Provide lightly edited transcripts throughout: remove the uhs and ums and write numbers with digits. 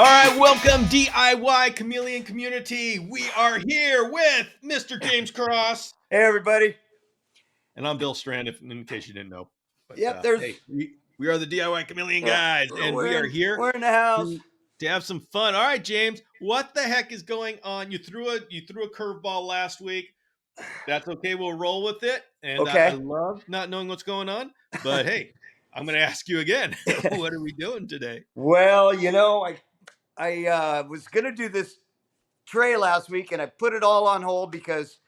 All right, welcome DIY Chameleon Community. We are here with Mr. James Cross. Hey, everybody. And I'm Bill Strand, in case you didn't know. But Yep, hey, we are the DIY Chameleon yeah, guys, and we are here we're in the house. to have some fun. All right, James, what the heck is going on? You threw a curveball last week. That's okay. We'll roll with it. And I Okay. love not knowing what's going on. But hey, I'm going to ask you again. What are we doing today? Well, I was gonna do this tray last week, and I put it all on hold because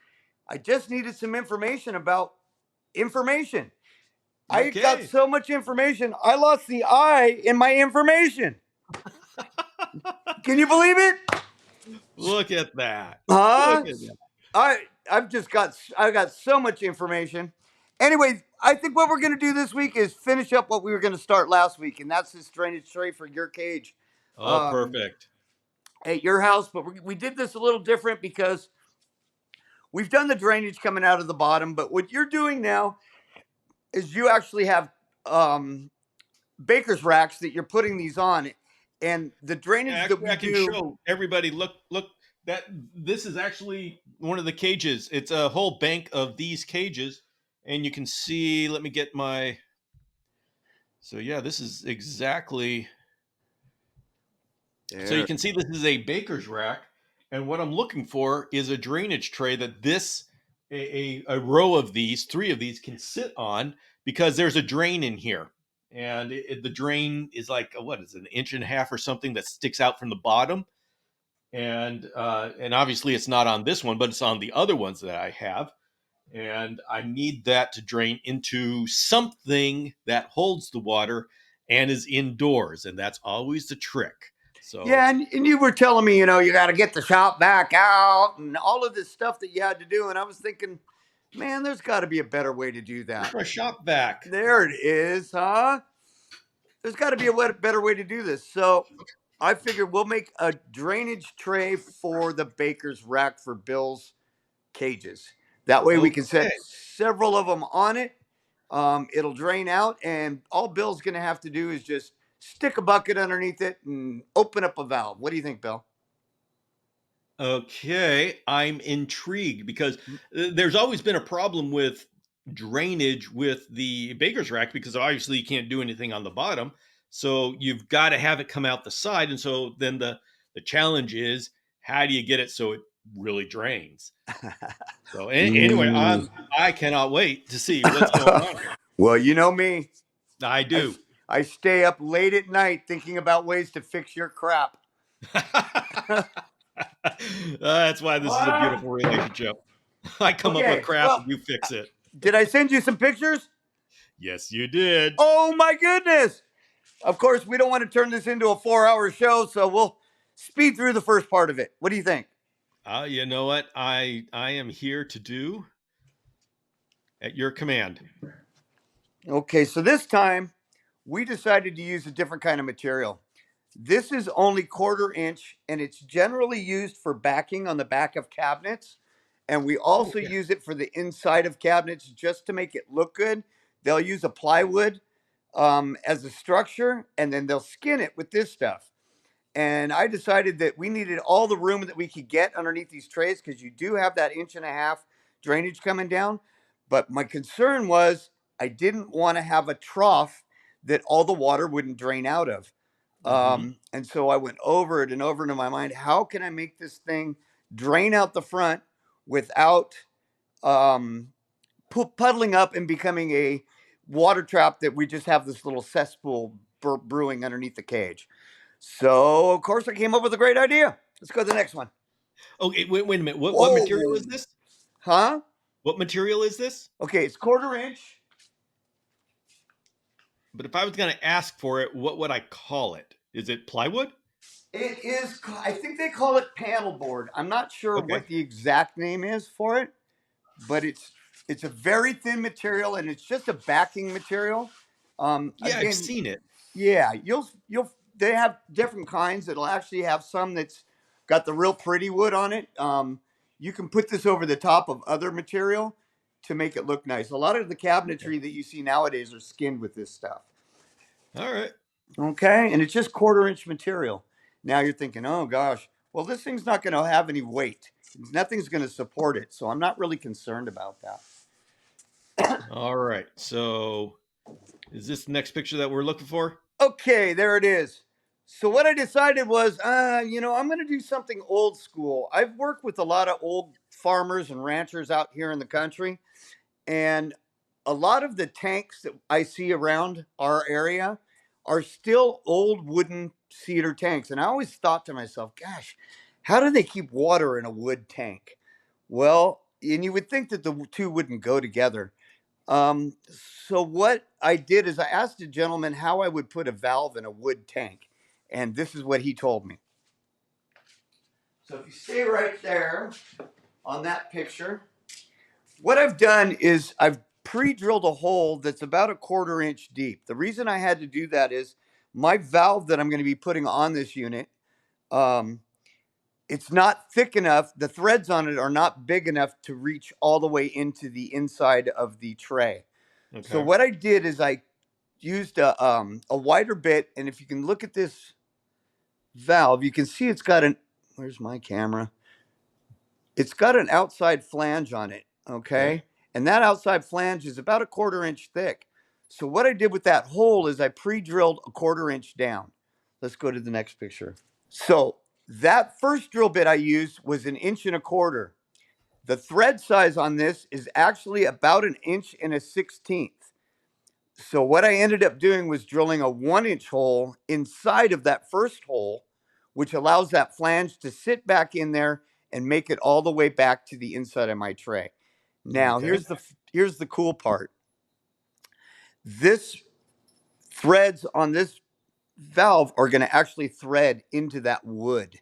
I just needed some information about information. I got Okay. so much information, I lost the I in my information. Can you believe it? Look at that. Huh? Look at that. I got so much information. Anyways, I think what we're gonna do this week is finish up what we were gonna start last week, and that's this drainage tray for your cage Oh, perfect. at your house. But we did this a little different because we've done the drainage coming out of the bottom. But what you're doing now is you actually have baker's racks that you're putting these on, and the drainage that Actually, we I can do. show everybody. Look. That this is actually one of the cages. It's a whole bank of these cages, and you can see. Let me get my. So yeah, this is exactly. So you There. can see this is a baker's rack, and what I'm looking for is a drainage tray that a row of these, three of these, can sit on because there's a drain in here, and the drain is like what is it, an inch and a half or something that sticks out from the bottom, and obviously it's not on this one, but it's on the other ones that I have, and I need that to drain into something that holds the water and is indoors, and that's always the trick. So Yeah, and you were telling me, you got to get the shop back out and all of this stuff that you had to do. And I was thinking, man, there's got to be a better way to do where's that. my shop vac? There it is, huh? There's got to be a better way to do this. So I figured we'll make a drainage tray for the baker's rack for Bill's cages. That way we can Okay. set several of them on it. It'll drain out, and all Bill's going to have to do is just stick a bucket underneath it and open up a valve. What do you think, Bill? Okay, I'm intrigued because there's always been a problem with drainage with the baker's rack because obviously you can't do anything on the bottom. So you've got to have it come out the side. And so then the challenge is how do you get it so it really drains? So anyway, Mm. I cannot wait to see what's going on here. Well, you know me. I I, do. I stay up late at night thinking about ways to fix your crap. That's why this is a Ah! beautiful relationship. I come up with Okay, crap well, and you fix it. did I send you some pictures? Yes, you did. Oh, my goodness. Of course, we don't want to turn this into a 4-hour show, so we'll speed through the first part of it. What do you think? You know what? I am here to do at your command. Okay, so this time we decided to use a different kind of material. This is only 1/4 inch, and it's generally used for backing on the back of cabinets. And we also Okay. use it for the inside of cabinets just to make it look good. They'll use a plywood as a structure, and then they'll skin it with this stuff. And I decided that we needed all the room that we could get underneath these trays because you do have that inch and a half drainage coming down. But my concern was I didn't want to have a trough that all the water wouldn't drain out of. Mm-hmm. And so I went over it and over it in my mind. How can I make this thing drain out the front without um, puddling up and becoming a water trap that we just have this little cesspool brewing underneath the cage? So, of course, I came up with a great idea. Let's go to the next one. Okay. Wait a minute. What material is Whoa. this? Huh? What material is this? Okay, it's 1/4 inch. But if I was going to ask for it, what would I call it? Is it plywood? It is, I think they call it panel board. I'm not sure Okay. what the exact name is for it, but it's a very thin material and it's just a backing material. Yeah, I've Again, seen it. yeah, you'll they have different kinds. It'll actually have some that's got the real pretty wood on it. You can put this over the top of other material to make it look nice. A lot of the Okay. cabinetry that you see nowadays are skinned with this stuff. All right. Okay, and it's just 1/4 inch material. Now you're thinking, oh gosh, well, this thing's not going to have any weight. Nothing's going to support it. So I'm not really concerned about that. All right. So is this the next picture that we're looking for? Okay, there it is. So what I decided was, I'm going to do something old school. I've worked with a lot of old farmers and ranchers out here in the country, and a lot of the tanks that I see around our area are still old wooden cedar tanks. And I always thought to myself, gosh, how do they keep water in a wood tank? Well, and you would think that the two wouldn't go together. Um, so what I did is I asked a gentleman how I would put a valve in a wood tank, and this is what he told me. So if you stay right there on that picture, what I've done is I've pre-drilled a hole that's about a 1/4 inch deep. The reason I had to do that is my valve that I'm going to be putting on this unit, um, it's not thick enough. The threads on it are not big enough to reach all the way into the inside of the tray. So Okay. what I did is I used a wider bit, and if you can look at this valve, you can see it's got an. Where's my camera? It's got an outside flange on it. Okay, Okay. and that outside flange is about a 1/4 inch thick. So what I did with that hole is I pre-drilled a 1/4 inch down. Let's go to the next picture. So that first drill bit I used was 1 1/4 inches. The thread size on this is actually about 1 1/16 inches. So what I ended up doing was drilling a 1 inch hole inside of that first hole, which allows that flange to sit back in there and make it all the way back to the inside of my tray. Now, Okay. here's the cool part. This threads on this valve are going to actually thread into that wood.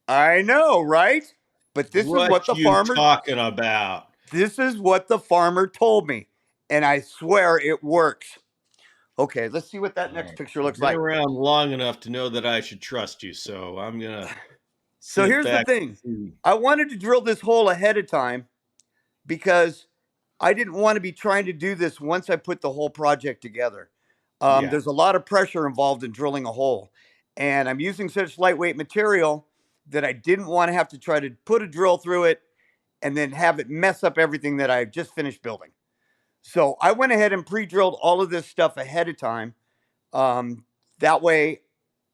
I know, right? But What you talking about? this is what the farmer told me, and I swear it works. Okay, let's see what that All next right. picture I've looks been like. around long enough to know that I should trust you, so I'm gonna So sit here's the back thing. and see. I wanted to drill this hole ahead of time because I didn't want to be trying to do this once I put the whole project together. Yeah. There's a lot of pressure involved in drilling a hole, and I'm using such lightweight material that I didn't want to have to try to put a drill through it and then have it mess up everything that I just finished building. So I went ahead and pre-drilled all of this stuff ahead of time. Um, that way,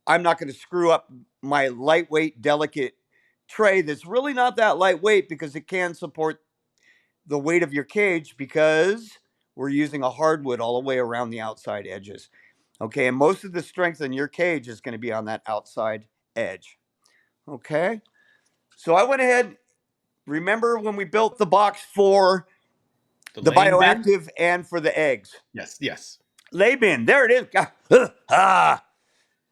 I'm not going to screw up my lightweight, delicate tray that's really not that lightweight because it can support the weight of your cage because we're using a hardwood all the way around the outside edges. Okay, and most of the strength in your cage is going to be on that outside edge. Okay, so I went ahead. Remember when we built the box for The the lane bin? bioactive and for the eggs? Yes, yes. Lay bin, there it is. Ah,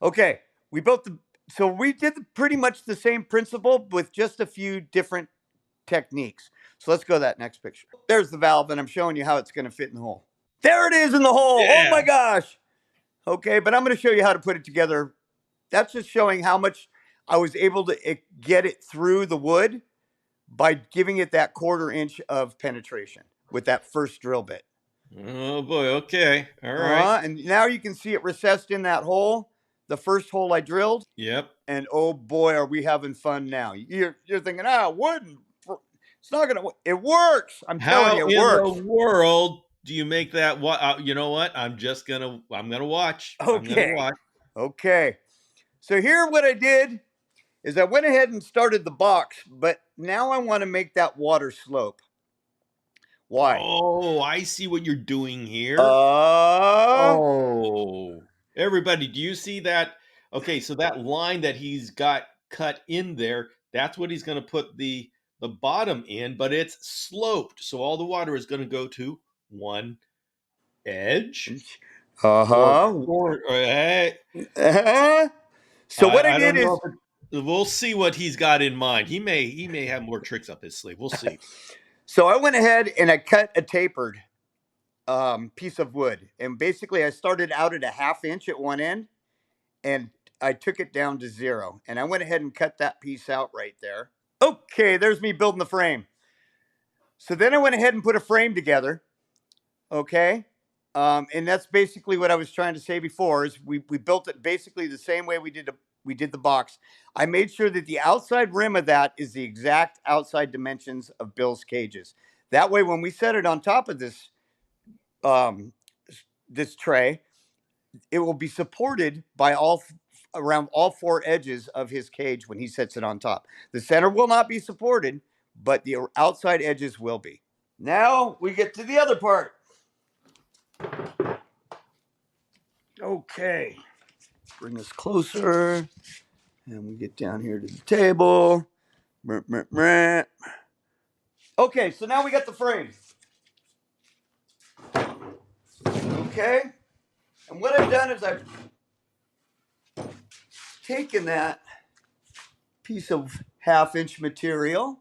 okay, we built the. So we did pretty much the same principle with just a few different techniques. So let's go to that next picture. There's the valve, and I'm showing you how it's going to fit in the hole. There it is in the hole. Oh Yeah. my gosh. Okay, but I'm going to show you how to put it together. That's just showing how much I was able to get it through the wood by giving it that 1/4 inch of penetration with that first drill bit. Oh boy. Okay. All right. And now you can see it recessed in that hole, the first hole I drilled. Yep. And oh boy, are we having fun now. You're thinking, wooden. It's not going to, it works. I'm telling How you, it in the works. world do you make that? What? You know what? I'm gonna watch. I'm gonna Okay. watch. Okay. So here what I did is I went ahead and started the box, but now I want to make that water slope. Why? Oh, I see what you're doing here. Uh Oh, everybody, do you see that? Okay, so that line that he's got cut in there, that's what he's going to put the bottom in, but it's sloped. So all the water is going to go to one edge or uh-huh. Uh-huh. So what I I did don't know is if we'll see what he's got in mind. He may have more tricks up his sleeve. We'll see. so I went ahead and I cut a tapered piece of wood. And basically I started out at a 1/2 inch at one end and I took it down to 0. And I went ahead and cut that piece out right there. Okay, there's me building the frame. So then I went ahead and put a frame together. Okay. And that's basically what I was trying to say before. Is we built it basically the same way we did the box. I made sure that the outside rim of that is the exact outside dimensions of Bill's cages. That way, when we set it on top of um, this tray, it will be supported by around all four edges of his cage when he sets it on top. The center will not be supported, but the outside edges will be. Now we get to the other part. Okay, bring us closer, and we get down here to the table. Okay, so now we got the frame. Okay, and what I've done is I've taken that piece of 1/2 inch material,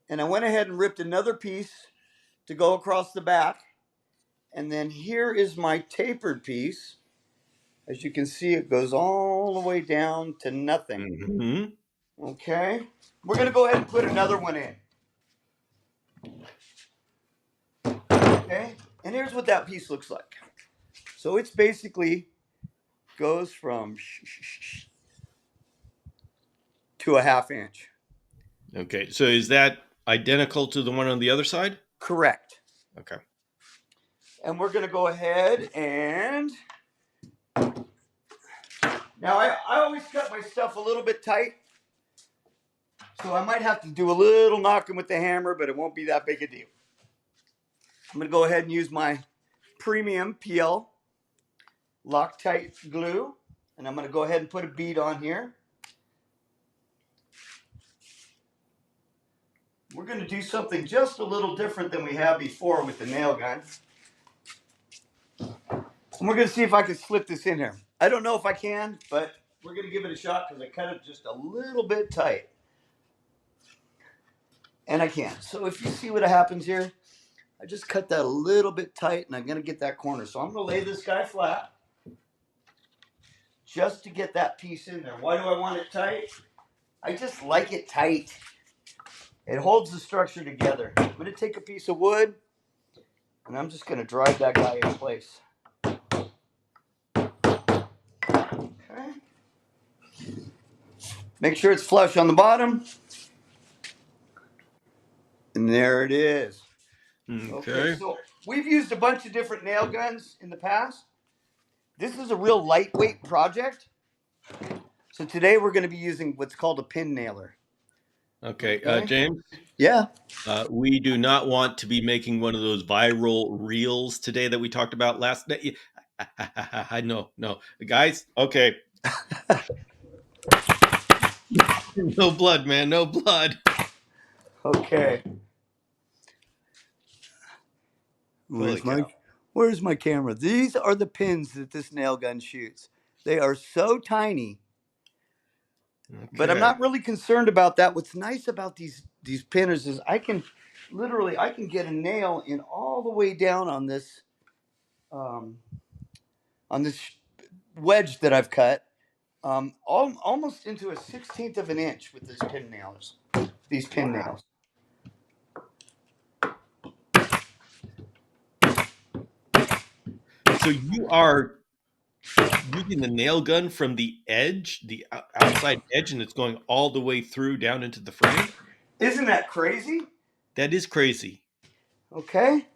and I went ahead and ripped another piece to go across the back. And then here is my tapered piece. As you can see, it goes all the way down to nothing. Mm-hmm. Okay, we're gonna go ahead and put another one in. Okay, and here's what that piece looks like. So it's basically goes from to a 1/2 inch. Okay. So is that identical to the one on the other side? Correct. Okay. And we're gonna go ahead and now I always cut my stuff a little bit tight. So I might have to do a little knocking with the hammer, but it won't be that big a deal. I'm gonna go ahead and use my premium PL Loctite glue, and I'm gonna go ahead and put a bead on here. We're gonna do something just a little different than we have before with the nail gun. And we're gonna see if I can slip this in here. I don't know if I can, but we're gonna give it a shot because I cut it just a little bit tight. And I can. So if you see what happens here, I just cut that a little bit tight and I'm gonna get that corner. So I'm gonna lay this guy flat just to get that piece in there. Why do I want it tight? I just like it tight. It holds the structure together. I'm gonna take a piece of wood and I'm just gonna drive that guy in place. Okay. Make sure it's flush on the bottom. And there it is. Okay, Okay. so we've used a bunch of different nail guns in the past. This is a real lightweight project. So today we're going to be using what's called a pin nailer. Okay. Okay. James, Yeah. we do not want to be making one of those viral reels today that we talked about last night. No, no. Guys, okay. No blood, man. No blood. Okay. Holy Where's my cow. Where's my camera? These are the pins that this nail gun shoots. They are so tiny, but I'm Okay. not really concerned about that. What's nice about these pinners is I can get a nail in all the way down um, on this wedge that I've cut, almost into a 1/16 of an inch with these pin nails. These pin Wow. nails. So you are using the nail gun from the edge, the outside edge, and it's going all the way through down into the frame? Isn't that crazy? That is crazy. Okay.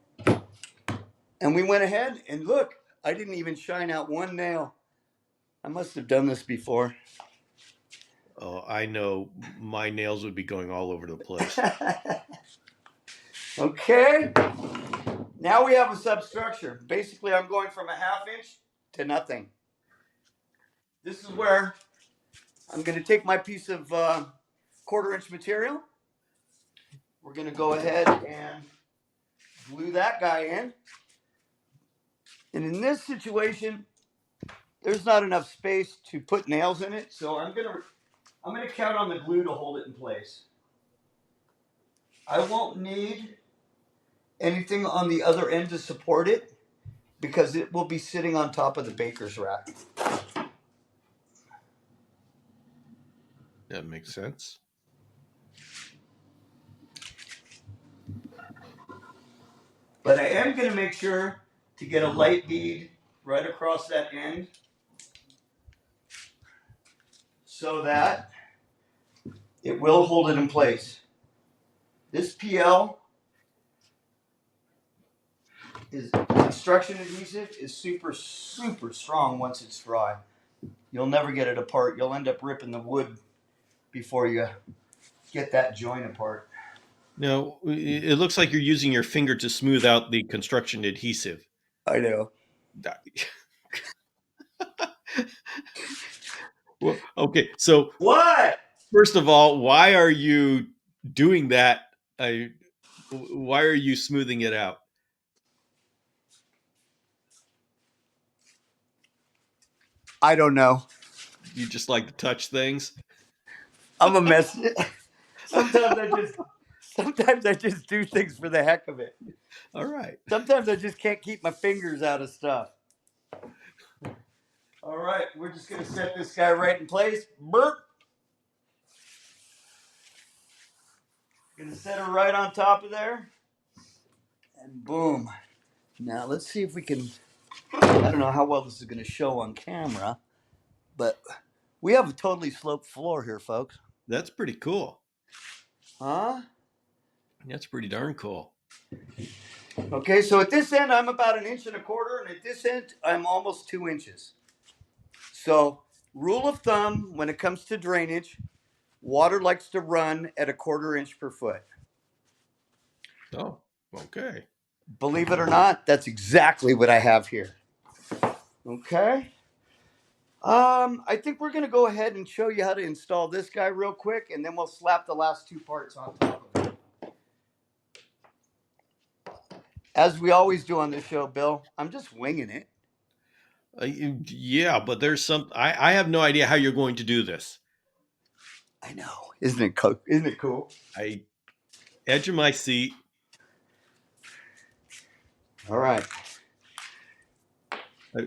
And we went ahead and look, I didn't even shine out one nail. I must have done this before. Oh, I know my nails would be going all over the place. Okay. Now we have a substructure. Basically, I'm going from a 1/2 inch to nothing. This is where I'm going to take my piece of 1/4 inch material. We're going to go ahead and glue that guy in. And in this situation, there's not enough space to put nails in it, so I'm gonna count on the glue to hold it in place. I won't need anything on the other end to support it because it will be sitting on top of the baker's rack. That makes sense. But I am gonna make sure to get a light bead right across that end so that it will hold it in place. This PL is construction adhesive is super, super strong once it's dry. You'll never get it apart. You'll end up ripping the wood before you get that joint apart. Now, it looks like you're using your finger to smooth out the construction adhesive. I know. Well, okay, so What? first of all, why are you doing that? Why are you smoothing it out? I don't know. You just like to touch things? I'm a mess. sometimes I just sometimes I just do things for the heck of it. All right. Sometimes I just can't keep my fingers out of stuff. All right, we're just gonna set this guy right in place. Burp. Gonna set her right on top of there. And boom. Now let's see if we can. I don't know how well this is gonna show on camera, but we have a totally sloped floor here, folks. That's pretty cool. Huh? That's pretty darn cool. Okay, so at this end I'm about 1.25 inches, and at this end I'm almost 2 inches. So, rule of thumb when it comes to drainage, water likes to run at 1/4 inch per foot. Oh, okay. Believe it or not, that's exactly what I have here. Okay. I think we're gonna go ahead and show you how to install this guy real quick, and then we'll slap the last two parts on top of it. As we always do on this show, Bill, I'm just winging it. Yeah, but there's some. I have no idea how you're going to do this. I know. Isn't it cool? Isn't it cool? I edge of my seat. All right.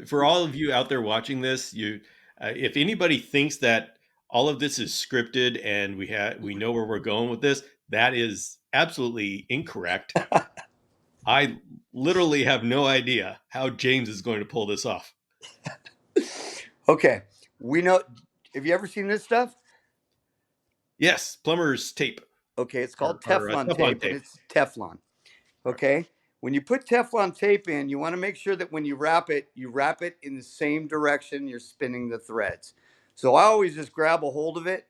For all of you out there watching this, if anybody thinks that all of this is scripted and we know where we're going with this, that is absolutely incorrect. I literally have no idea how James is going to pull this off. Okay. We know. Have you ever seen this stuff? Yes, plumber's tape Okay, it's called or Teflon Teflon tape, and tape. it's Teflon. Okay, when you put Teflon tape in, you want to make sure that when you wrap it in the same direction you're spinning the threads. So I always just grab a hold of it,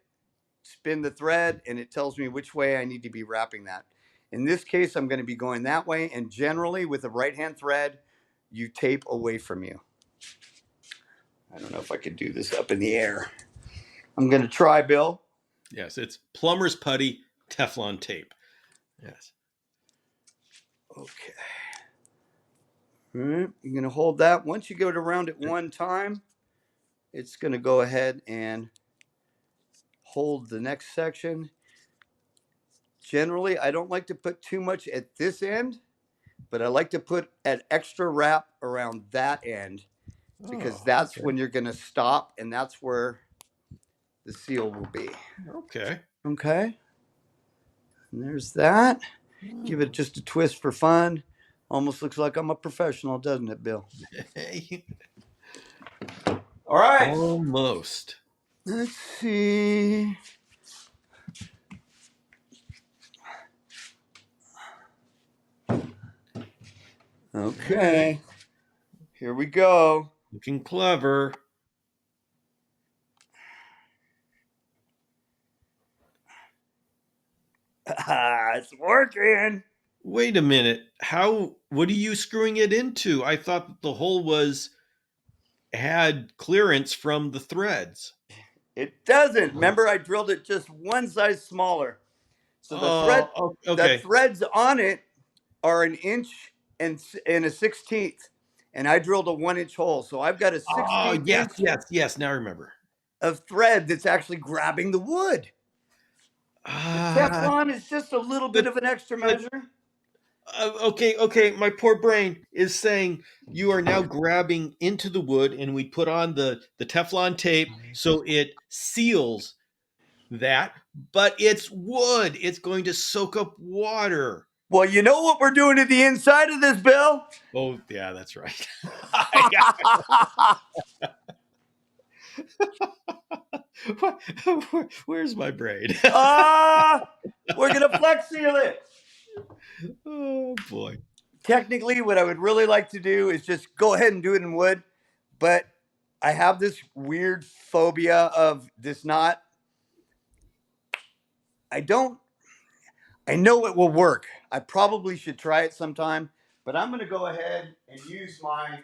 spin the thread, and it tells me which way I need to be wrapping that. In this case, I'm going to be going that way, and generally with a right hand thread, you tape away from you. I don't know if I could do this up in the air. I'm going to try, Bill. Yes, it's plumber's putty Teflon tape. Yes. Okay. All right. You're going to hold that. Once you go around it one time, it's going to go ahead and hold the next section. Generally, I don't like to put too much at this end, but I like to put an extra wrap around that end because that's okay. when you're going to stop, and that's where the seal will be. Okay. Okay. And there's that. Give it just a twist for fun. Almost looks like I'm a professional, doesn't it, Bill? All right. Almost. Let's see. Okay. Here we go. Looking clever. It's working. Wait a minute. What are you screwing it into? I thought that the hole had clearance from the threads. It doesn't. Remember, I drilled it just one size smaller. So Oh, the okay. threads on it are 1 inch and a 1/16, and I drilled a 1 inch hole. So I've got a Oh, 1/16 yes, inch yes, yes. Now I remember. of thread that's actually grabbing the wood. The Ah, Teflon is just a little bit but of an extra but measure. okay. My poor brain is saying you are now grabbing into the wood, and we put on the Teflon tape so it seals that. But it's wood. It's going to soak up water. Well, you know what we're doing to the inside of this, Bill? Oh, yeah, that's right. Where's my braid? Ah, we're gonna flex seal it. Oh boy. Technically, what I would really like to do is just go ahead and do it in wood, but I have this weird phobia of this knot. I don't. I know it will work. I probably should try it sometime, but I'm going to go ahead and use my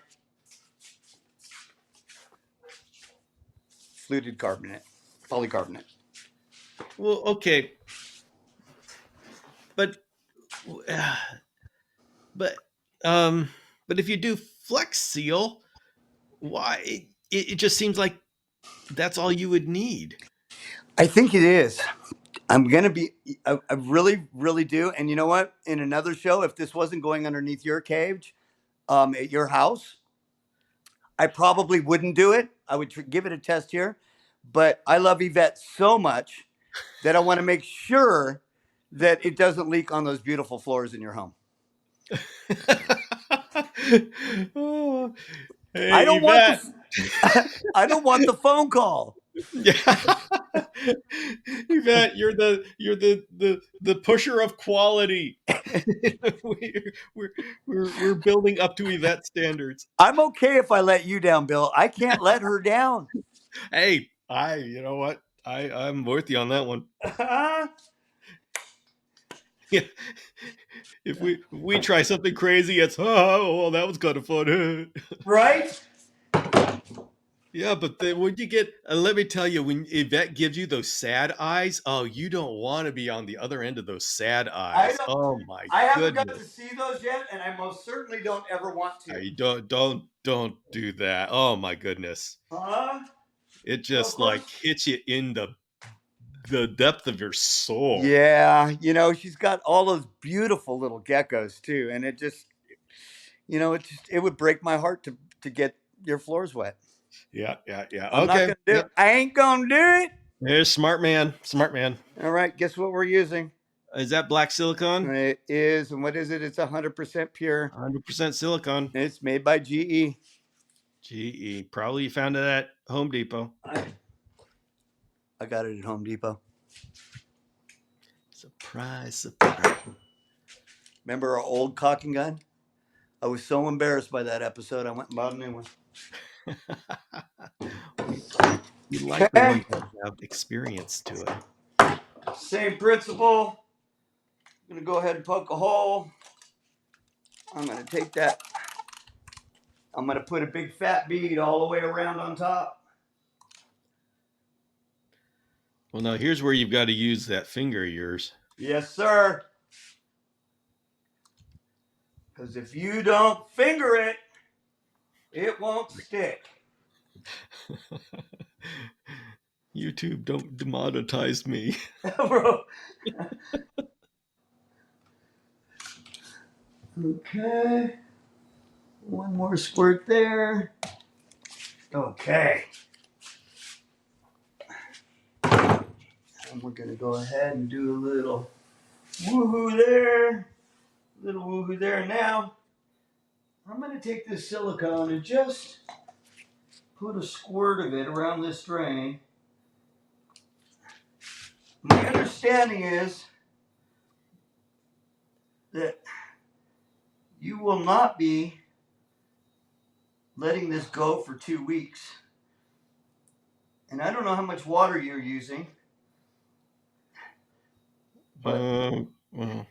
fluted carbonate, polycarbonate. Well, okay, but but um, but if you do flex seal, why? It just seems like that's all you would need. I think it is. I'm going to be, I really, really do. And you know what? In another show, if this wasn't going underneath your cage at your house, I probably wouldn't do it. I would give it a test here. But I love Yvette so much that I want to make sure that it doesn't leak on those beautiful floors in your home. Oh, I hey, don't want Yvette. the I don't want the phone call. Yeah. Yvette, you're the pusher of quality. we're, we're building up to Yvette standards. I'm okay if I let you down, Bill. I can't let her down. Hey, you know what? I'm with you on that one. Yeah. If we try something crazy, it's well, that was kind of fun. Right? Yeah, but then when you get, let me tell you, when Yvette gives you those sad eyes, oh, you don't want to be on the other end of those sad I eyes. don't. Oh my I haven't got to goodness. see those yet, and I most certainly don't ever want to. You don't do that. Oh my goodness. Huh? It So of just like course. hits you in the depth of your soul. Yeah, she's got all those beautiful little geckos too, and it just, it would break my heart to get your floors wet. Yeah, yeah, yeah. I'm not Okay. gonna do Yeah. it. I ain't gonna do it. There's smart man. Smart man. All right, guess what we're using? Is that black silicon? It is, and what is it? It's 100% pure. 100% silicon. It's made by GE. GE. Probably you found it at Home Depot. I got it at Home Depot. Surprise, surprise. Remember our old caulking gun? I was so embarrassed by that episode. I went and bought a new one. We like the Okay. ones that have experience to it. Same principle. I'm going to go ahead and poke a hole. I'm going to take that. I'm going to put a big fat bead all the way around on top. Well, now here's where you've got to use that finger of yours. Yes, sir. Because if you don't finger it, it won't stick. YouTube, don't demonetize me. Bro. Okay. One more squirt there. Okay. And we're going to go ahead and do a little woohoo there. Little woohoo there. Now, I'm going to take this silicone and just put a squirt of it around this drain. My understanding is that you will not be letting this go for 2 weeks. And I don't know how much water you're using, but Well,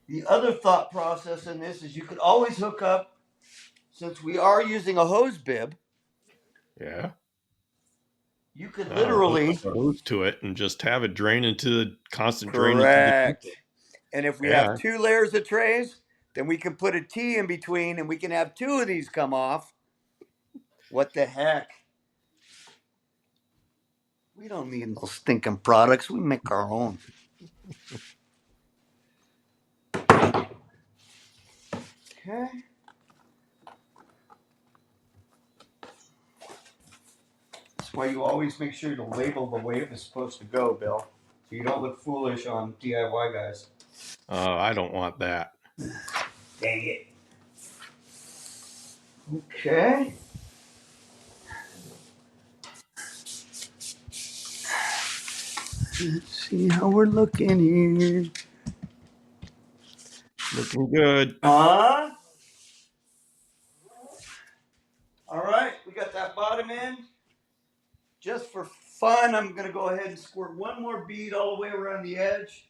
the other thought process in this is you could always hook up, since we are using a hose bib, yeah. you could Hook literally. up a hose to it and just have it drain into the constant drain into the Correct. kitchen. And if we have Yeah. 2 layers of trays, then we can put a T in between and we can have 2 of these come off. What the heck? We don't need those stinking products. We make our own. Okay. That's why you always make sure to label the way it was supposed to go, Bill. So you don't look foolish on DIY guys. I don't want that. Okay. Let's see how we're looking here. Looking good. All right, we got that bottom end. Just for fun, I'm going to go ahead and squirt one more bead all the way around the edge.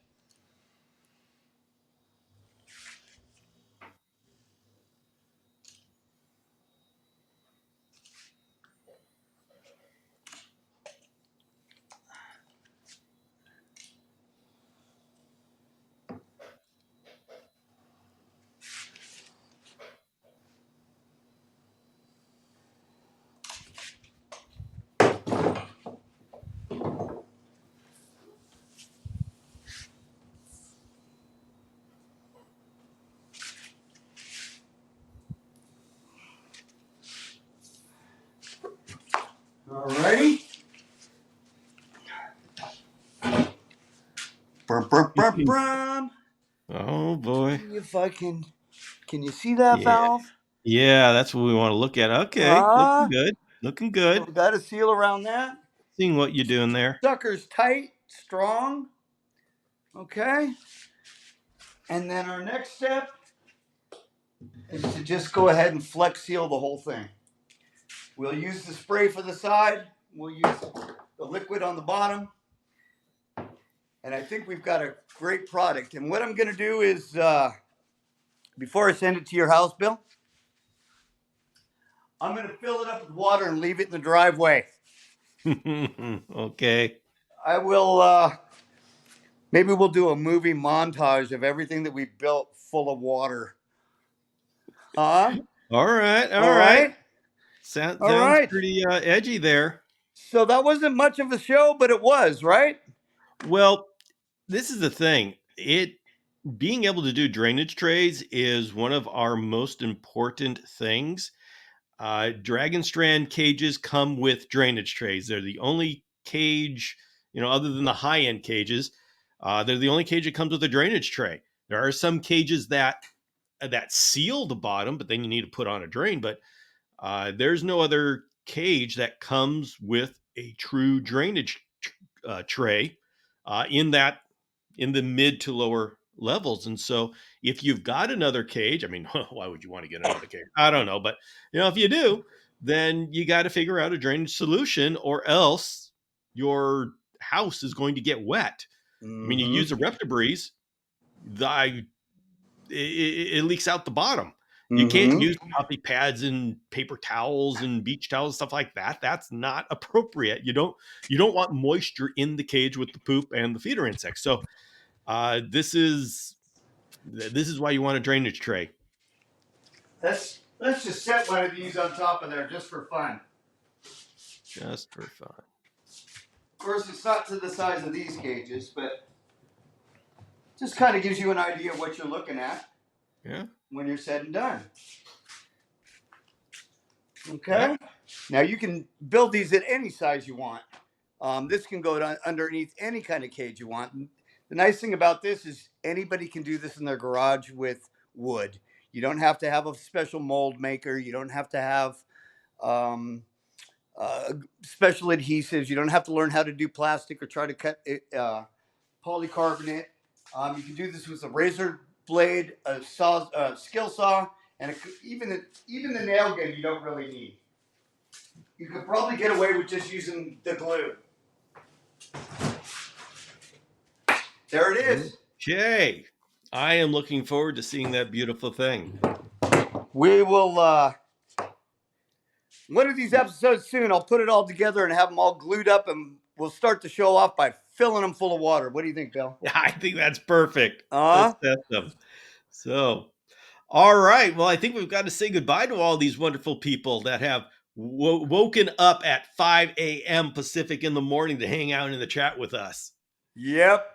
All righty. Brum, brum, brum, brum. Oh boy. See if I can you see that Yeah. valve? Yeah, that's what we want to look at. Okay. Looking Uh, good. Looking so good. we got a seal around that. Seeing what you're doing there. Sucker's tight, strong. Okay. And then our next step is to just go ahead and flex seal the whole thing. We'll use the spray for the side. We'll use the liquid on the bottom. And I think we've got a great product. And what I'm going to do is, before I send it to your house, Bill, I'm going to fill it up with water and leave it in the driveway. Okay. I will, maybe we'll do a movie montage of everything that we built full of water. Huh? All right. All All right. right. All Sounds right. pretty edgy there. So that wasn't much of a show, but it was, right? Well, this is the thing. It being able to do drainage trays is one of our most important things. Dragon strand cages come with drainage trays. They're the only cage, other than the high end cages, they're the only cage that comes with a drainage tray. There are some cages that seal the bottom, but then you need to put on a drain. But there's no other cage that comes with a true drainage tray in the mid to lower levels. And so, if you've got another cage, I mean, why would you want to get another cage? I don't know, but if you do, then you got to figure out a drainage solution, or else your house is going to get wet. I mean, you Mm-hmm. use a Reptibreeze, the it leaks out the bottom. You can't Mm-hmm. use coffee pads and paper towels and beach towels, stuff like that. That's not appropriate. You don't want moisture in the cage with the poop and the feeder insects. So this is why you want a drainage tray. Let's just set one of these on top of there just for fun. Just for fun. Of course, it's not to the size of these cages, but just kind of gives you an idea of what you're looking at Yeah. when you're said and done. Okay. Yep. Now you can build these at any size you want. This can go underneath any kind of cage you want. And the nice thing about this is anybody can do this in their garage with wood. You don't have to have a special mold maker. You don't have to have um, special adhesives. You don't have to learn how to do plastic or try to cut polycarbonate. You can do this with a razor blade, a saw, skill saw, and even the nail gun you don't really need. You could probably get away with just using the glue. There it is. Okay. I am looking forward to seeing that beautiful thing. We will, one of these episodes soon, I'll put it all together and have them all glued up, and we'll start the show off by filling them full of water. What do you think, Bill? I think that's perfect. Uh, Let's test them. So, all right. Well, I think we've got to say goodbye to all these wonderful people that have woken up at 5 a.m. Pacific in the morning to hang out in the chat with us. yep.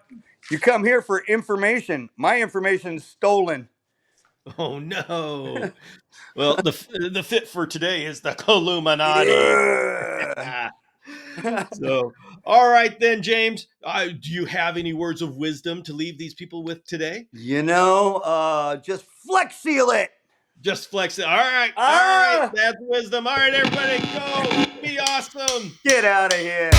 You come here for information. My information's stolen. Oh no. Well, the fit for today is the Illuminati. So, all right then, James. Do you have any words of wisdom to leave these people with today? Just flex seal it. Just flex it. All right, Ah, that's wisdom. All right, everybody, go be awesome. get out of here.